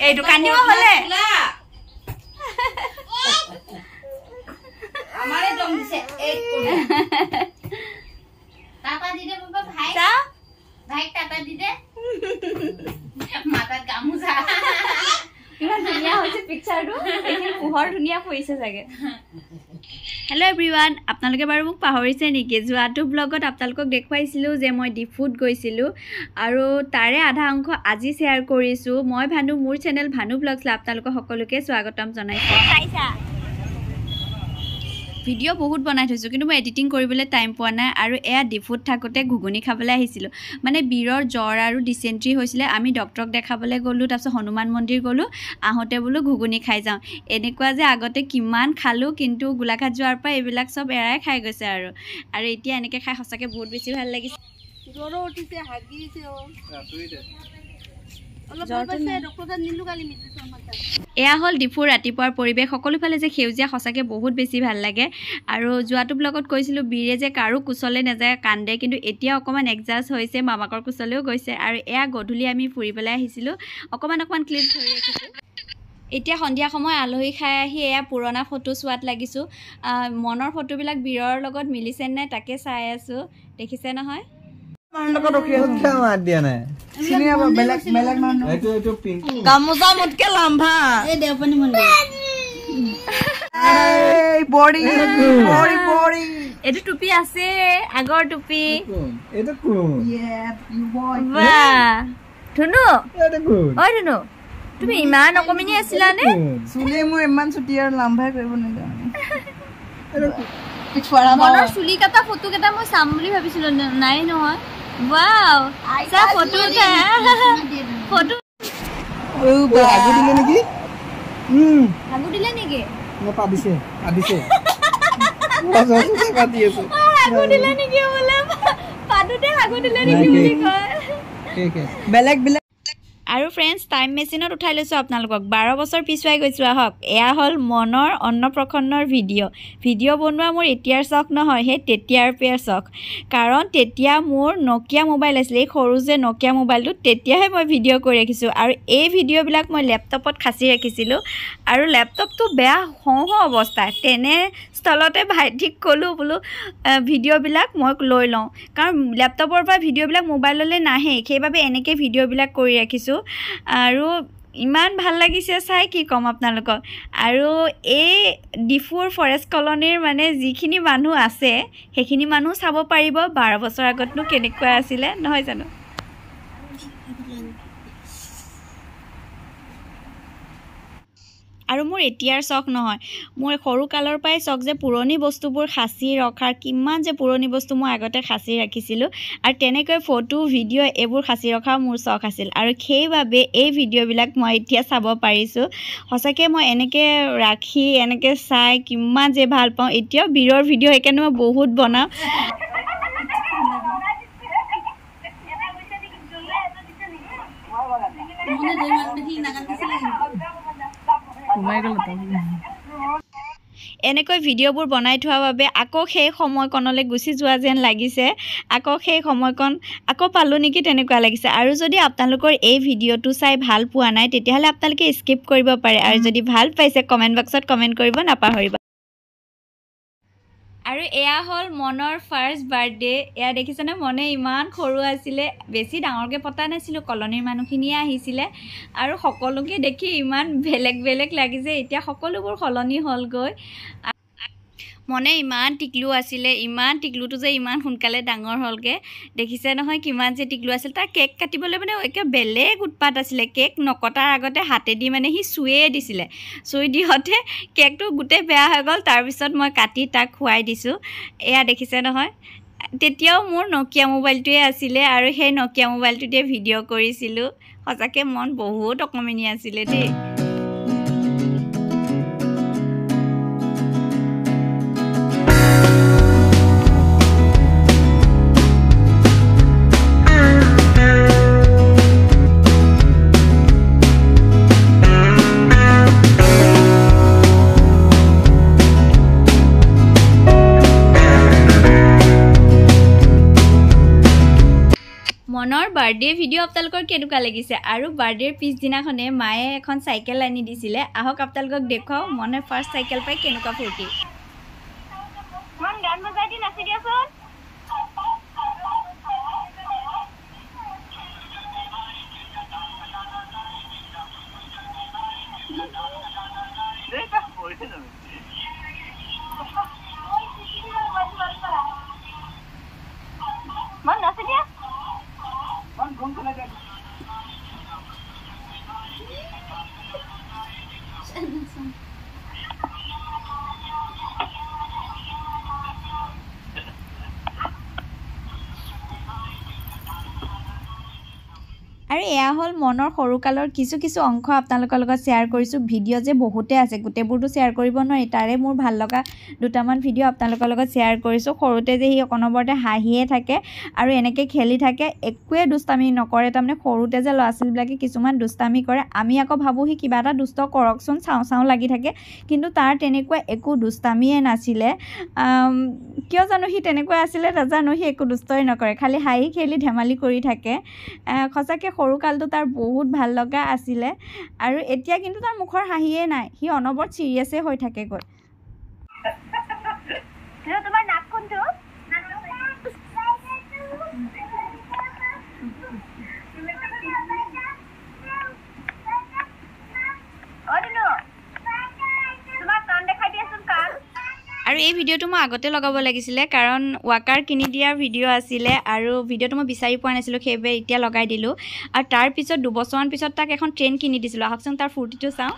এই দোকান দিব হলে আমারে দম দিছে এই টাটা দিদে বাবা ভাই ভাই টাটা দিদে মাথাত গামুছা ইমান ধুনীয়া হৈছে পিকচাৰটো এইখিনি পোহৰ ধুনীয়া পৰিছে চাগে হেল্ল' এভৰিৱান আপোনালোকে বাৰু মোক পাহৰিছে নেকি যোৱাটো ব্লগত আপোনালোকক দেখুৱাইছিলোঁ যে মই ডিফুত গৈছিলোঁ আৰু তাৰে আধা অংশ আজি শ্বেয়াৰ কৰিছোঁ মই ভানু মোৰ চেনেল ভানু ব্লগছলৈ আপোনালোকক সকলোকে স্বাগতম জনাইছোঁ ভিডিঅ' বহুত বনাই থৈছোঁ কিন্তু মই এডিটিং কৰিবলৈ টাইম পোৱা নাই আৰু এয়া ডিফুত থাকোঁতে ঘুগুনি খাবলৈ আহিছিলোঁ মানে বীৰৰ জ্বৰ আৰু ডিচেণ্ট্ৰি হৈছিলে আমি ডক্টৰক দেখাবলৈ গ'লোঁ তাৰপিছত হনুমান মন্দিৰ গ'লোঁ আহোঁতে বোলো ঘুগুনি খাই যাওঁ এনেকুৱা যে আগতে কিমান খালোঁ কিন্তু গোলাঘাট যোৱাৰ পৰা এইবিলাক চব এৰাই খাই গৈছে আৰু এতিয়া এনেকৈ খাই সঁচাকৈ বহুত বেছি ভাল লাগিছে জ্বৰ উঠিছে হাগিছে এয়া হ'ল ডিফুৰ ৰাতিপুৱাৰ পৰিৱেশ সকলোফালে যে সেউজীয়া সঁচাকৈ বহুত বেছি ভাল লাগে আৰু যোৱাটো ব্লগত কৈছিলোঁ বীৰে যে কাৰো কোচলৈ নাযায় কান্দে কিন্তু এতিয়া অকণমান এডজাষ্ট হৈছে মামাকৰ কোচলৈও গৈছে আৰু এয়া গধূলি আমি ফুৰিবলৈ আহিছিলোঁ অকণমান ক্লিপ ধৰি ৰাখিছোঁ এতিয়া সন্ধিয়া সময় আলহী খাই আহি এয়া পুৰণা ফটো চোৱাত লাগিছোঁ মনৰ ফটোবিলাক বীৰৰ লগত মিলিছে নাই তাকে চাই আছোঁ দেখিছে নহয় গামোচা মোতকে লাম্ভা এই দেওপানী মন্দিৰ এইটো টুপি আছে আগৰ টুপি ধুনু ঐ ধুনু তুমি ইমান অকমিনি আছিলানে চুলি মোৰ ইমান ছুটি আৰু লাম্ভাই কৰিব নাজানো মনৰ চুলি কাটা ফটো কেইটা মই চাম বুলি ভাবিছিলোঁ নাই নহয় वाओ सा फोटो था फोटो ओ आगु दिले नेकी आगु दिले नेकी न पादिसे आदिसे बस पादी আছে आगु दिले नेकी बोले पादुते आगु दिले नेकी বুলি কয় के বেলেগ আৰু ফ্ৰেন্ডছ টাইম মেচিনত উঠাই লৈছোঁ আপোনালোকক 12 বছৰ পিছুৱাই গৈছোঁ আহক এয়া হ'ল মনৰ অন্নপ্ৰসন্নৰ ভিডিঅ' বনোৱা মোৰ এতিয়াৰ চখ নহয় সেই তেতিয়াৰ পেয়াৰ চখ কাৰণ তেতিয়া মোৰ নকিয়া মোবাইল আছিল এই সৰু যে নকিয়া মোবাইলটো তেতিয়াহে মই ভিডিঅ' কৰি ৰাখিছোঁ আৰু এই ভিডিঅ'বিলাক মই লেপটপত খাচি ৰাখিছিলোঁ আৰু লেপটপটো বেয়া হওঁ অৱস্থা তেনে স্থলতে ভাইটিক ক'লোঁ বোলো ভিডিঅ'বিলাক মই লৈ লওঁ কাৰণ লেপটপৰ পৰা ভিডিঅ'বিলাক মোবাইললৈ নাহে সেইবাবে এনেকৈ ভিডিঅ'বিলাক কৰি ৰাখিছোঁ আৰু ইমান ভাল লাগিছে চাই কি ক'ম আপোনালোকক আৰু এই ডিফুৰ ফৰেষ্ট কলনীৰ মানে যিখিনি মানুহ আছে সেইখিনি মানুহ চাব পাৰিব 12 বছৰ আগতনো কেনেকুৱা আছিলে নহয় জানো আৰু মোৰ এতিয়াৰ চখ নহয় মোৰ সৰু কালৰ পৰাই চখ যে পুৰণি বস্তুবোৰ খাচি ৰখাৰ কিমান যে পুৰণি বস্তু মই আগতে খাচি ৰাখিছিলোঁ আৰু তেনেকৈ ফটো ভিডিঅ' এইবোৰ খাচি ৰখা মোৰ চখ আছিল আৰু সেইবাবে এই ভিডিঅ'বিলাক মই এতিয়া চাব পাৰিছোঁ সঁচাকৈ মই এনেকৈ ৰাখি এনেকৈ চাই কিমান যে ভাল পাওঁ এতিয়াও বীৰৰ ভিডিঅ' সেইকাৰণে মই বহুত বনাওঁ এনেকৈ ভিডিঅ'বোৰ বনাই থোৱা বাবে আকৌ সেই সময়কণলৈ গুচি যোৱা যেন লাগিছে আকৌ সেই সময়কণ আকৌ পালোঁ নেকি তেনেকুৱা লাগিছে আৰু যদি আপোনালোকৰ এই ভিডিঅ'টো চাই ভাল পোৱা নাই তেতিয়াহ'লে আপোনালোকে স্কিপ কৰিব পাৰে আৰু যদি ভাল পাইছে কমেণ্ট বক্সত কমেণ্ট কৰিব নাপাহৰিব আৰু এয়া হ'ল মনৰ ফাৰ্ষ্ট বাৰ্থডে এয়া দেখিছেনে মনে ইমান সৰু আছিলে বেছি ডাঙৰকৈ পতা নাছিলোঁ কলনীৰ মানুহখিনিয়ে আহিছিলে আৰু সকলোকে দেখি ইমান বেলেগ লাগিছে এতিয়া সকলোবোৰ সলনি হ'লগৈ মনে ইমান টিকলু আছিলে ইমান টিকলুটো যে ইমান সোনকালে ডাঙৰ হ'লগৈ দেখিছে নহয় কিমান যে টিকলু আছিল তাৰ কেক কাটিবলৈ মানে একে বেলেগ উৎপাত আছিলে কেক নকটাৰ আগতে হাতেদি মানে সি চুয়ে দিছিলে চুই দিওঁতে কেকটো গোটেই বেয়া হৈ গ'ল তাৰপিছত মই কাটি তাক খুৱাই দিছোঁ এয়া দেখিছে নহয় তেতিয়াও মোৰ নকিয়া মোবাইলটোৱে আছিলে আৰু সেই নকিয়া মোবাইলটোতে ভিডিঅ' কৰিছিলোঁ সঁচাকৈ মন বহুত অকমানি আছিলে দেই মনৰ বাৰ্থডে ভিডিঅ' আপোনালোকৰ কেনেকুৱা লাগিছে আৰু বাৰ্থডেৰ পিছদিনাখনে মায়ে এখন চাইকেল আনি দিছিলে আহক আপোনালোকক দেখুৱাও মনে ফাৰ্ষ্ট চাইকেল পাই কেনেকুৱা ফূৰ্তি মন গান বজাই দি নাচি দিয়াচোন মন নাচি দিয়া মন ঘুম চলে যায় আৰু এয়া হ'ল মনৰ সৰুকালৰ কিছু অংশ আপোনালোকৰ লগত শ্বেয়াৰ কৰিছোঁ ভিডিঅ' যে বহুতে আছে গোটেইবোৰতো শ্বেয়াৰ কৰিব নোৱাৰি তাৰে মোৰ ভাল লগা দুটামান ভিডিঅ' আপোনালোকৰ লগত শ্বেয়াৰ কৰিছোঁ সৰুতে যে সি অকণবৰতে হাঁহিয়ে থাকে আৰু এনেকৈ খেলি থাকে একোৱে দুষ্টামি নকৰে তাৰমানে সৰুতে যে ল'ৰা ছোৱালীবিলাকে কিছুমান দুষ্টামি কৰে আমি আকৌ ভাবোঁ সি কিবা এটা দুষ্ট কৰকচোন চাওঁ লাগি থাকে কিন্তু তাৰ তেনেকুৱা একো দুষ্টামিয়ে নাছিলে কিয় জানো সি তেনেকুৱা আছিলে নাজানো সি একো দুষ্টই নকৰে খালি হাঁহি খেলি ধেমালি কৰি থাকে সঁচাকৈ সৰুকালটো তাৰ বহুত ভাল লগা আছিলে আৰু এতিয়া কিন্তু তাৰ মুখৰ হাঁহিয়ে নাই সি অনবৰত চিৰিয়াছে হৈ থাকে গৈ তোমাৰ নাক কোনটো আৰু এই ভিডিঅ'টো মই আগতে লগাব লাগিছিলে কাৰণ ৱাকাৰ কিনি দিয়াৰ ভিডিঅ' আছিলে আৰু ভিডিঅ'টো মই বিচাৰি পোৱা নাছিলোঁ সেইবাবে এতিয়া লগাই দিলোঁ আৰু তাৰপিছত 2 বছৰমান পিছত তাক এখন ট্ৰেইন কিনি দিছিলোঁ আহকচোন তাৰ ফূৰ্তিটো চাওঁ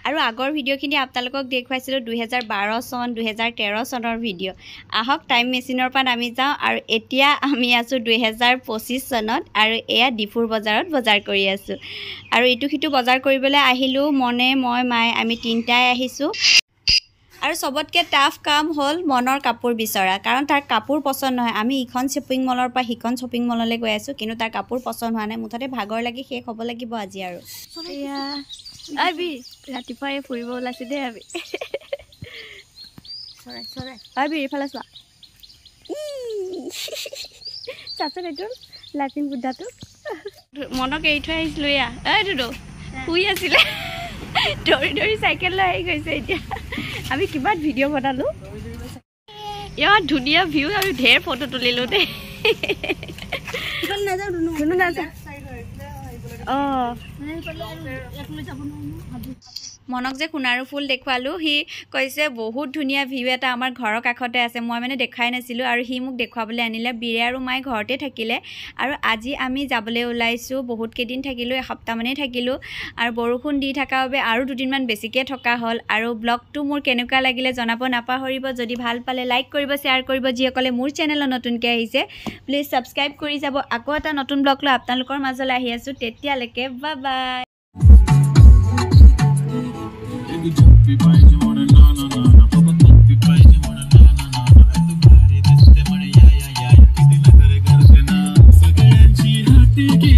আৰু আগৰ ভিডিঅ'খিনি আপোনালোকক দেখুৱাইছিলোঁ 2012 চন 2013 চনৰ ভিডিঅ' আহক টাইম মেচিনৰ পৰা নামি যাওঁ আৰু এতিয়া আমি আছোঁ 2025 চনত আৰু এয়া ডিফুৰ বজাৰত বজাৰ কৰি আছোঁ আৰু ইটো সিটো বজাৰ কৰিবলৈ আহিলোঁ মনে মই মায়ে আমি তিনিটাই আহিছোঁ আৰু সবতকৈ টাফ কাম হ'ল মনৰ কাপোৰ বিচৰা কাৰণ তাৰ কাপোৰ পচন্দ নহয় আমি ইখন শ্বপিং মলৰ পৰা সিখন শ্বপিং মললৈ গৈ আছোঁ কিন্তু তাৰ কাপোৰ পচন্দ হোৱা নাই মুঠতে ভাগৰ লাগি শেষ হ'ব লাগিব আজি আৰু এয়া আবি ৰাতিপুৱাই ফুৰিব ওলাইছে দেই আবি আবি এইফালে চোৱা চাচোন এইটো লাটিন বুদ্ধাটো মনক এৰি থৈ আহিছিলোঁ এয়া এইটো শুই আছিলে দৌৰি চাইকেল লৈ আহি গৈছে এতিয়া আমি কিমান ভিডিঅ' বনালোঁ ইমান ধুনীয়া ভিউ আমি ঢেৰ ফটো তুলিলোঁ দেই মনক যে সোণাৰু ফুল দেখুৱালোঁ সি কৈছে বহুত ধুনীয়া ভিউ এটা আমাৰ ঘৰৰ কাষতে আছে মই মানে দেখাই নাছিলোঁ আৰু সি মোক দেখুৱাবলৈ আনিলে বিৰে আৰু মায়ে ঘৰতে থাকিলে আৰু আজি আমি যাবলৈ ওলাইছোঁ বহুত কেইদিন থাকিলোঁ এসপ্তাহমানেই থাকিলোঁ আৰু বৰষুণ দি থকাৰ বাবে আৰু দুদিনমান বেছিকৈ থকা হ'ল আৰু ব্লগটো মোৰ কেনেকুৱা লাগিলে জনাব নাপাহৰিব যদি ভাল পালে লাইক কৰিব শ্বেয়াৰ কৰিব যিসকলে মোৰ চেনেলত নতুনকৈ আহিছে প্লিজ ছাবস্ক্ৰাইব কৰি যাব আকৌ এটা নতুন ব্লগ লৈ আপোনালোকৰ মাজলৈ আহি আছোঁ তেতিয়ালৈকে bye bye Jumpy by Jimona, na na na na. Papa Jumpy by Jimona, na na na na. Everybody, this is the money, yeah yeah yeah. Kiti na kare gar se na. Sagan chi hati ki.